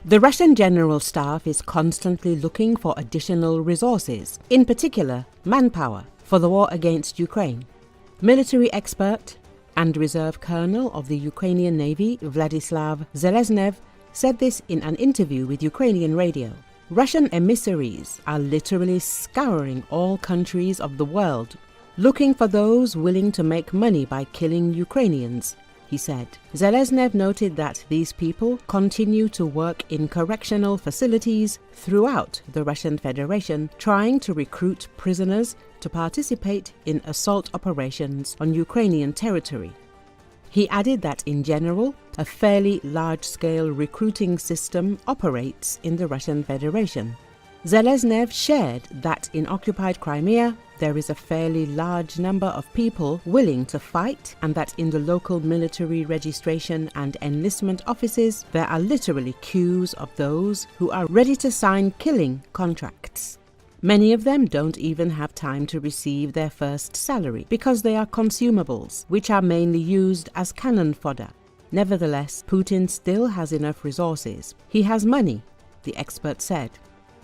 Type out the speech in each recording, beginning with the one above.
The Russian General Staff is constantly looking for additional resources, in particular manpower, for the war against Ukraine. Military expert and reserve colonel of the Ukrainian Navy Vladislav Seleznev said this in an interview with Ukrainian Radio. Russian emissaries are literally scouring all countries of the world, looking for those willing to make money by killing Ukrainians, he said. Seleznev noted that these people continue to work in correctional facilities throughout the Russian Federation, trying to recruit prisoners to participate in assault operations on Ukrainian territory. He added that in general, a fairly large-scale recruiting system operates in the Russian Federation. Seleznev shared that in occupied Crimea, there is a fairly large number of people willing to fight, and that in the local military registration and enlistment offices, there are literally queues of those who are ready to sign killing contracts. Many of them don't even have time to receive their first salary because they are consumables, which are mainly used as cannon fodder. Nevertheless, Putin still has enough resources. He has money, the expert said.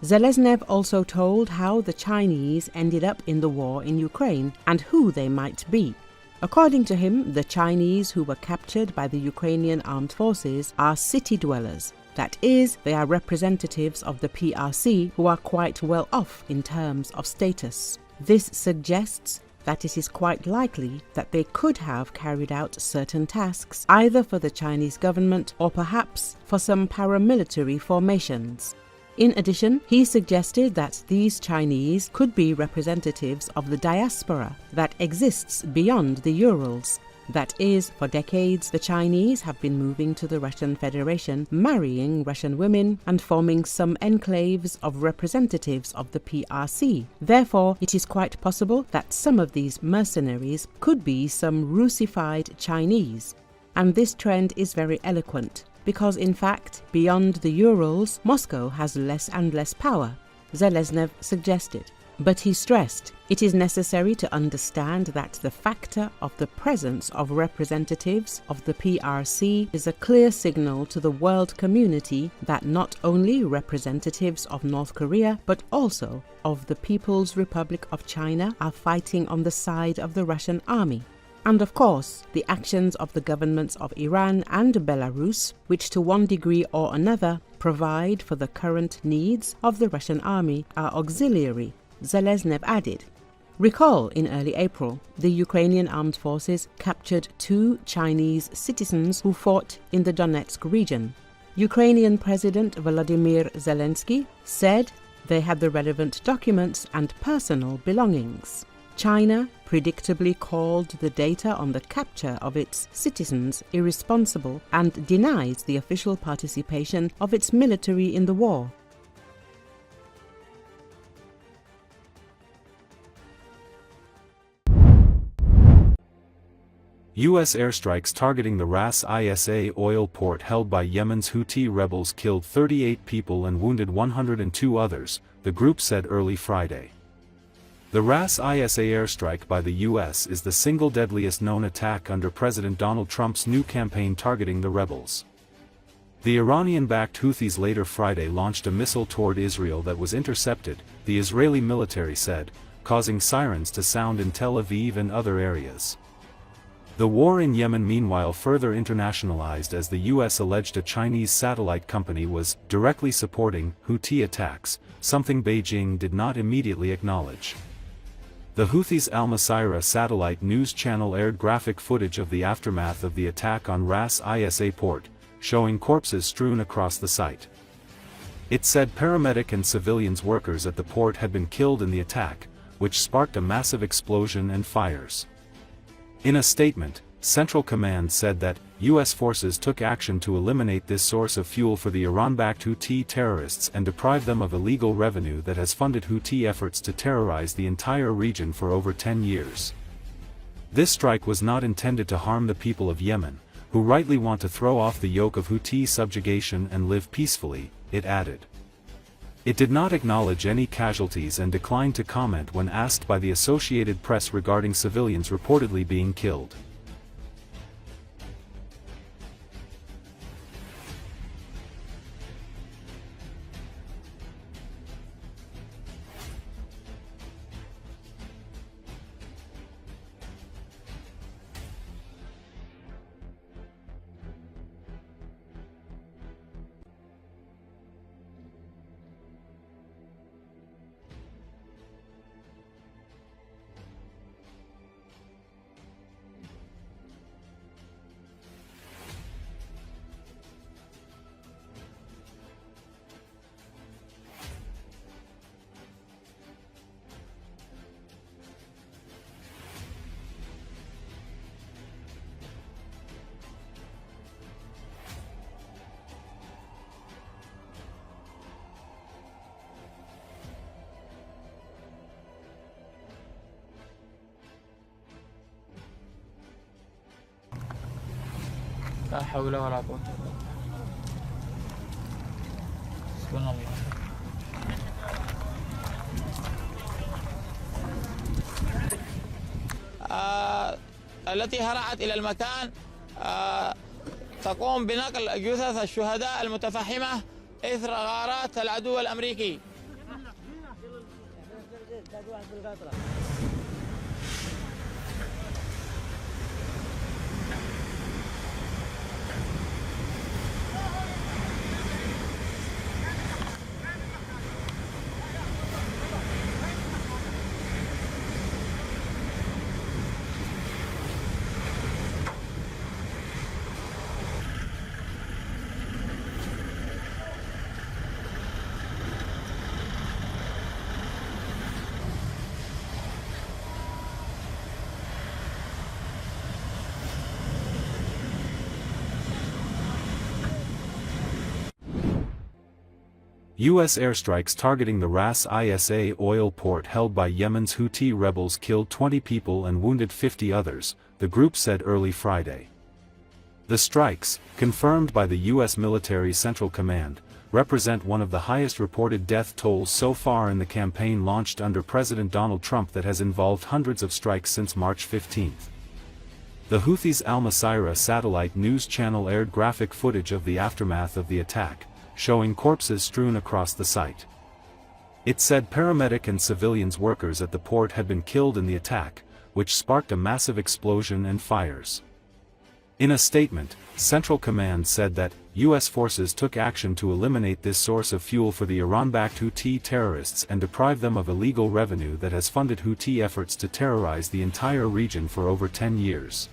Seleznev also told how the Chinese ended up in the war in Ukraine and who they might be. According to him, the Chinese who were captured by the Ukrainian armed forces are city dwellers. That is, they are representatives of the PRC who are quite well off in terms of status. This suggests that it is quite likely that they could have carried out certain tasks either for the Chinese government or perhaps for some paramilitary formations. In addition, he suggested that these Chinese could be representatives of the diaspora that exists beyond the Urals. That is, for decades, the Chinese have been moving to the Russian Federation, marrying Russian women and forming some enclaves of representatives of the PRC. Therefore, it is quite possible that some of these mercenaries could be some Russified Chinese. And this trend is very eloquent, because in fact, beyond the Urals, Moscow has less and less power, Seleznev suggested. But he stressed it is necessary to understand that the factor of the presence of representatives of the PRC is a clear signal to the world community that not only representatives of North Korea, but also of the People's Republic of China are fighting on the side of the Russian army. And of course, the actions of the governments of Iran and Belarus, which to one degree or another provide for the current needs of the Russian army, are auxiliary, Seleznev added. Recall, in early April, the Ukrainian armed forces captured 2 Chinese citizens who fought in the Donetsk region. Ukrainian President Volodymyr Zelenski said they had the relevant documents and personal belongings. China predictably called the data on the capture of its citizens irresponsible and denies the official participation of its military in the war. U.S. airstrikes targeting the Ras Isa oil port held by Yemen's Houthi rebels killed 38 people and wounded 102 others, the group said early Friday. The Ras Isa airstrike by the U.S. is the single deadliest known attack under President Donald Trump's new campaign targeting the rebels. The Iranian-backed Houthis later Friday launched a missile toward Israel that was intercepted, the Israeli military said, causing sirens to sound in Tel Aviv and other areas. The war in Yemen meanwhile further internationalized as the U.S. alleged a Chinese satellite company was directly supporting Houthi attacks, something Beijing did not immediately acknowledge. The Houthis' Al-Masirah satellite news channel aired graphic footage of the aftermath of the attack on Ras Isa port, showing corpses strewn across the site. It said paramedic and civilians workers at the port had been killed in the attack, which sparked a massive explosion and fires. In a statement, Central Command said that U.S. forces took action to eliminate this source of fuel for the Iran-backed Houthi terrorists and deprive them of illegal revenue that has funded Houthi efforts to terrorize the entire region for over 10 years. This strike was not intended to harm the people of Yemen, who rightly want to throw off the yoke of Houthi subjugation and live peacefully, it added. It did not acknowledge any casualties and declined to comment when asked by the Associated Press regarding civilians reportedly being killed. لا حول ولا قوة إلا بالله. حسبنا الله. التي هرعت إلى المكان تقوم بنقل جثث الشهداء المتفحمة إثر غارات العدو الأمريكي. U.S. airstrikes targeting the Ras Isa oil port held by Yemen's Houthi rebels killed 20 people and wounded 50 others, the group said early Friday. The strikes, confirmed by the U.S. military Central Command, represent one of the highest reported death tolls so far in the campaign launched under President Donald Trump that has involved hundreds of strikes since March 15. The Houthis' Al Masirah satellite news channel aired graphic footage of the aftermath of the attack, showing corpses strewn across the site. It said paramedic and civilians workers at the port had been killed in the attack, which sparked a massive explosion and fires. In a statement, Central Command said that U.S. forces took action to eliminate this source of fuel for the Iran-backed Houthi terrorists and deprive them of illegal revenue that has funded Houthi efforts to terrorize the entire region for over 10 years.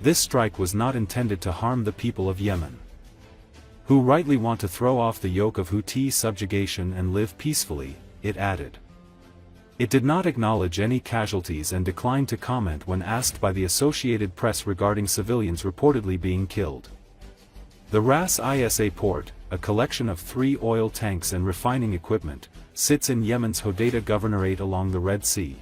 This strike was not intended to harm the people of Yemen, who rightly want to throw off the yoke of Houthi subjugation and live peacefully, it added. It did not acknowledge any casualties and declined to comment when asked by the Associated Press regarding civilians reportedly being killed. The Ras Isa port, a collection of 3 oil tanks and refining equipment, sits in Yemen's Hodeidah Governorate along the Red Sea.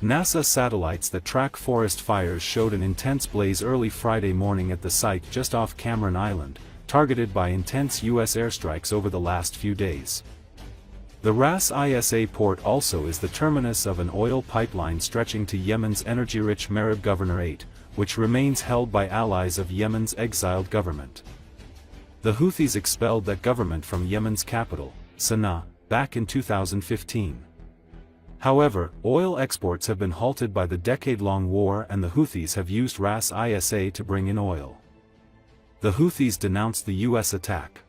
NASA satellites that track forest fires showed an intense blaze early Friday morning at the site just off Cameron Island, targeted by intense U.S. airstrikes over the last few days. The Ras Isa port also is the terminus of an oil pipeline stretching to Yemen's energy-rich Marib Governorate, which remains held by allies of Yemen's exiled government. The Houthis expelled that government from Yemen's capital, Sana'a, back in 2015. However, oil exports have been halted by the decade-long war and the Houthis have used Ras Isa to bring in oil. The Houthis denounced the U.S. attack.